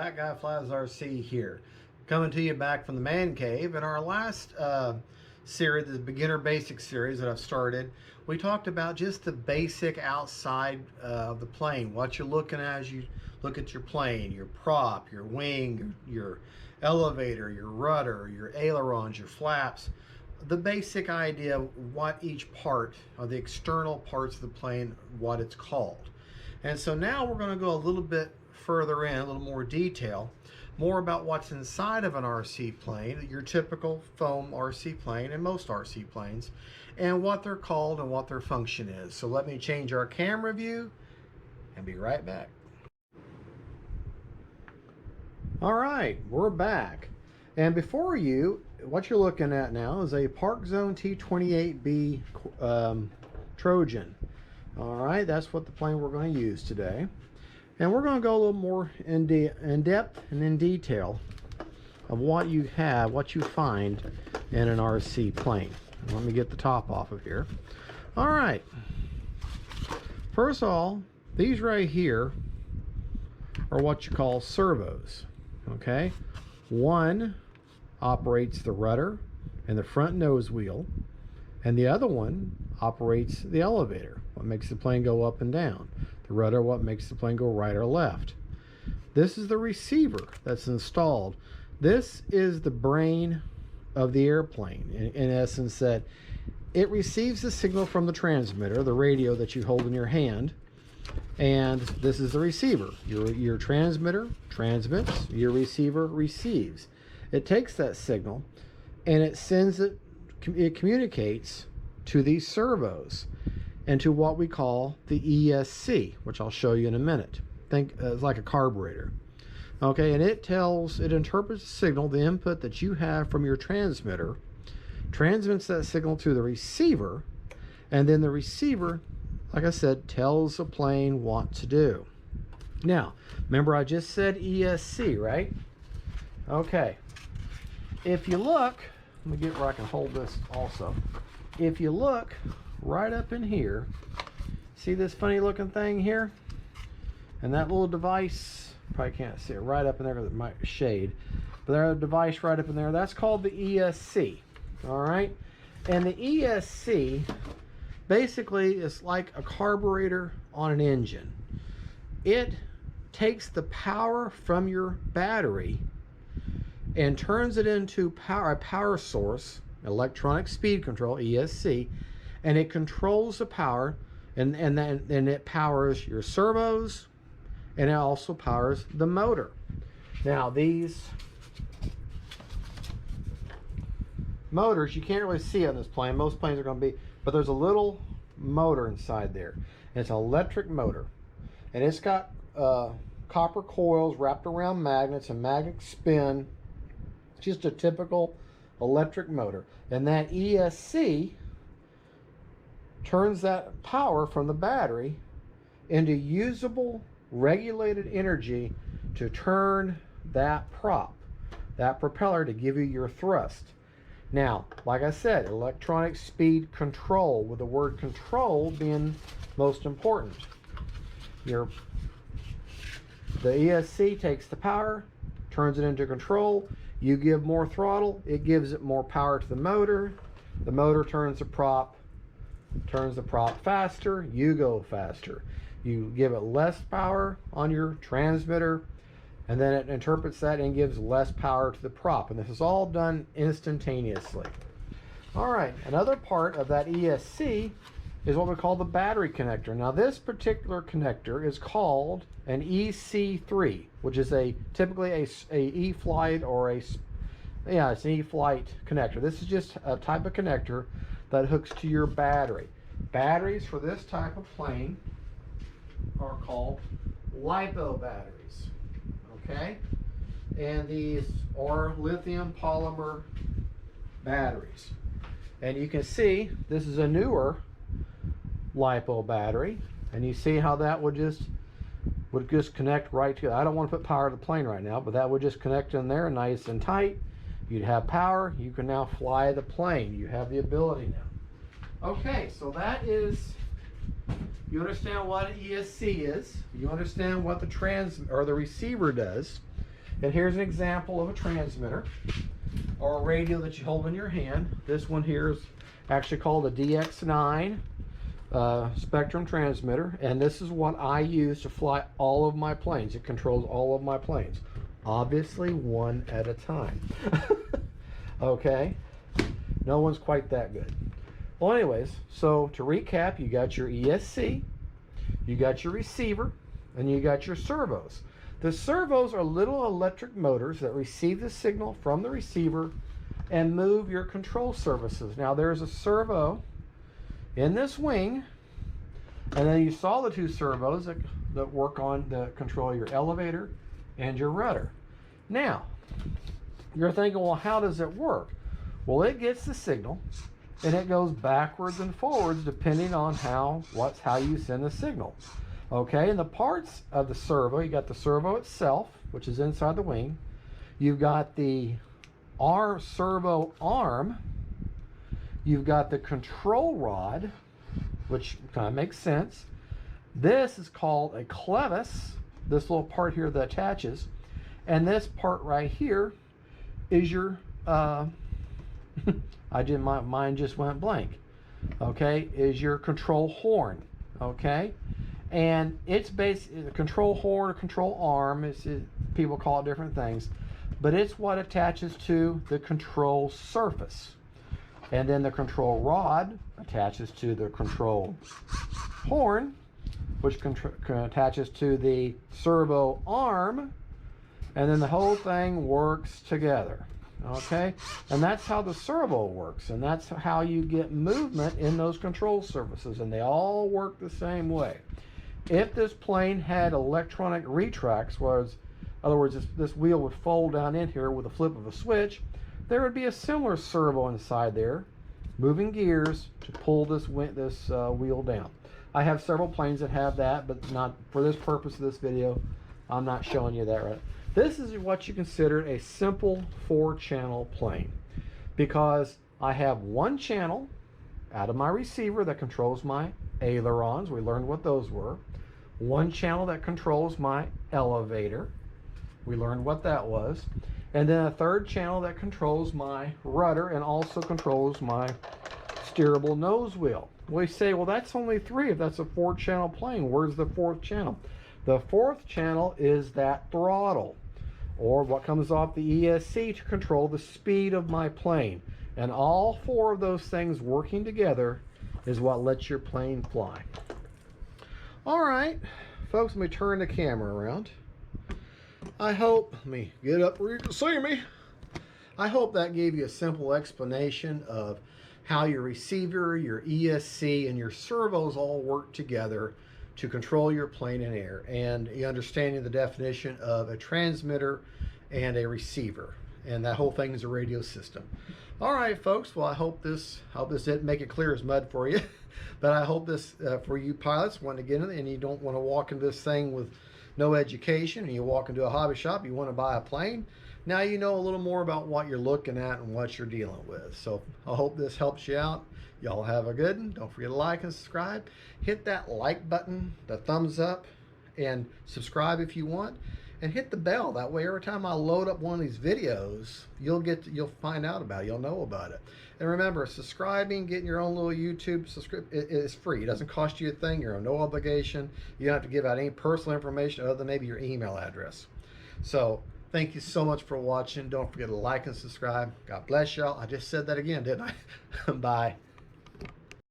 Fat Guy Flies RC here, coming to you back from the man cave. In our last series, the beginner basic series that I've started, we talked about just the basic outside of the plane, what you're looking at as you look at your plane, your prop, your wing, your elevator, your rudder, your ailerons, your flaps, the basic idea of what each part of the external parts of the plane, what it's called. And so now we're going to go a little bit further in, a little more detail, more about what's inside of an RC plane, your typical foam RC plane and most RC planes, and what they're called and what their function is. So let me change our camera view and be right back. All right, we're back. And before you, what you're looking at now is a Park Zone T28B Trojan. All right, that's what the plane we're going to use today. And we're going to go a little more in depth and in detail of what you have, what you find in an RC plane. Let me get the top off of here. All right. First of all, these right here are what you call servos. Okay. One operates the rudder and the front nose wheel, and the other one operates the elevator, what makes the plane go up and down. The rudder, what makes the plane go right or left. This is the receiver that's installed. This is the brain of the airplane, in essence, that it receives the signal from the transmitter, the radio that you hold in your hand, and this is the receiver. Your transmitter transmits, your receiver receives. It takes that signal and it sends it communicates to these servos and to what we call the ESC, which I'll show you in a minute. Think it's like a carburetor. Okay, and it interprets the signal, the input that you have from your transmitter, transmits that signal to the receiver, and then the receiver, like I said, tells the plane what to do. Now, remember I just said ESC, right? Okay. If you look, let me get where I can hold this also. If you look right up in here, see this funny looking thing here? And that little device, probably can't see it right up in there because it might shade, but there's a device right up in there, that's called the ESC. All right, and the ESC basically is like a carburetor on an engine. It takes the power from your battery and turns it into a power source, electronic speed control, ESC, and it controls the power, and then it powers your servos, and it also powers the motor. Now these motors, you can't really see on this plane. Most planes are going to be, but there's a little motor inside there. And it's an electric motor, and it's got copper coils wrapped around magnets, and magnets spin. Just a typical electric motor, and that ESC turns that power from the battery into usable regulated energy to turn that prop, that propeller, to give you your thrust. Now, like I said, electronic speed control, with the word control being most important. The ESC takes the power, turns it into control. You give more throttle, it gives it more power to the motor. The motor turns the prop faster, you go faster. You give it less power on your transmitter, and then it interprets that and gives less power to the prop. And this is all done instantaneously. All right, another part of that ESC is what we call the battery connector. Now this particular connector is called an EC3, which is typically a E-flight or it's an E-flight connector. This is just a type of connector that hooks to your battery. Batteries for this type of plane are called LIPO batteries, okay? And these are lithium polymer batteries. And you can see this is a newer LIPO battery, and you see how that would just connect right to. I don't want to put power to the plane right now, but that would just connect in there nice and tight. You'd have power. You can now fly the plane. You have the ability now. Okay, so that is You understand what an ESC is. You understand what the receiver does. And here's an example of a transmitter or a radio that you hold in your hand. This one here is actually called a DX9 spectrum transmitter, and this is what I use to fly all of my planes. It controls all of my planes, obviously one at a time. Okay, no one's quite that good. Well, anyways, so to recap, you got your ESC, you got your receiver, and you got your servos. The servos are little electric motors that receive the signal from the receiver and move your control surfaces. Now there's a servo in this wing, and then you saw the two servos that work on the control your elevator and your rudder. Now you're thinking, well, how does it work? Well, it gets the signal and it goes backwards and forwards depending on how you send the signal. Okay, and the parts of the servo, you got the servo itself, which is inside the wing. You've got the servo arm. You've got the control rod, which kind of makes sense. This is called a clevis, this little part here that attaches. And this part right here is your, my mind just went blank. Okay, is your control horn. Okay. And it's basically the control horn or control arm. People call it different things, but it's what attaches to the control surface. And then the control rod attaches to the control horn, which attaches to the servo arm, and then the whole thing works together. Okay, and that's how the servo works, and that's how you get movement in those control surfaces, and they all work the same way. If this plane had electronic retracts, in other words, this wheel would fold down in here with a flip of a switch, there would be a similar servo inside there, moving gears to pull this wheel down. I have several planes that have that, but not for this purpose of this video. I'm not showing you that right. This is what you consider a simple 4-channel plane, because I have one channel out of my receiver that controls my ailerons. We learned what those were. One channel that controls my elevator. We learned what that was. And then a third channel that controls my rudder and also controls my steerable nose wheel. We say, well, that's only 3 if that's a 4-channel plane. Where's the 4th channel? The 4th channel is that throttle, or what comes off the ESC to control the speed of my plane. And all 4 of those things working together is what lets your plane fly. All right, folks, let me turn the camera around. Let me get up where you can see me. I hope that gave you a simple explanation of how your receiver, your ESC, and your servos all work together to control your plane in air, and you understanding the definition of a transmitter and a receiver, and that whole thing is a radio system. All right, folks, well, I hope this didn't make it clear as mud for you, but I hope this for you pilots want to get in and you don't want to walk into this thing with no education, and you walk into a hobby shop, you want to buy a plane. Now you know a little more about what you're looking at and what you're dealing with. So I hope this helps you out. Y'all have a good one. Don't forget to like and subscribe. Hit that like button, the thumbs up, and subscribe if you want. And hit the bell. That way every time I load up one of these videos, you'll find out about it. You'll know about it. And remember, subscribing, getting your own little YouTube subscription is free. It doesn't cost you a thing. You're on no obligation. You don't have to give out any personal information other than maybe your email address. So thank you so much for watching. Don't forget to like and subscribe. God bless y'all. I just said that again, didn't I? Bye.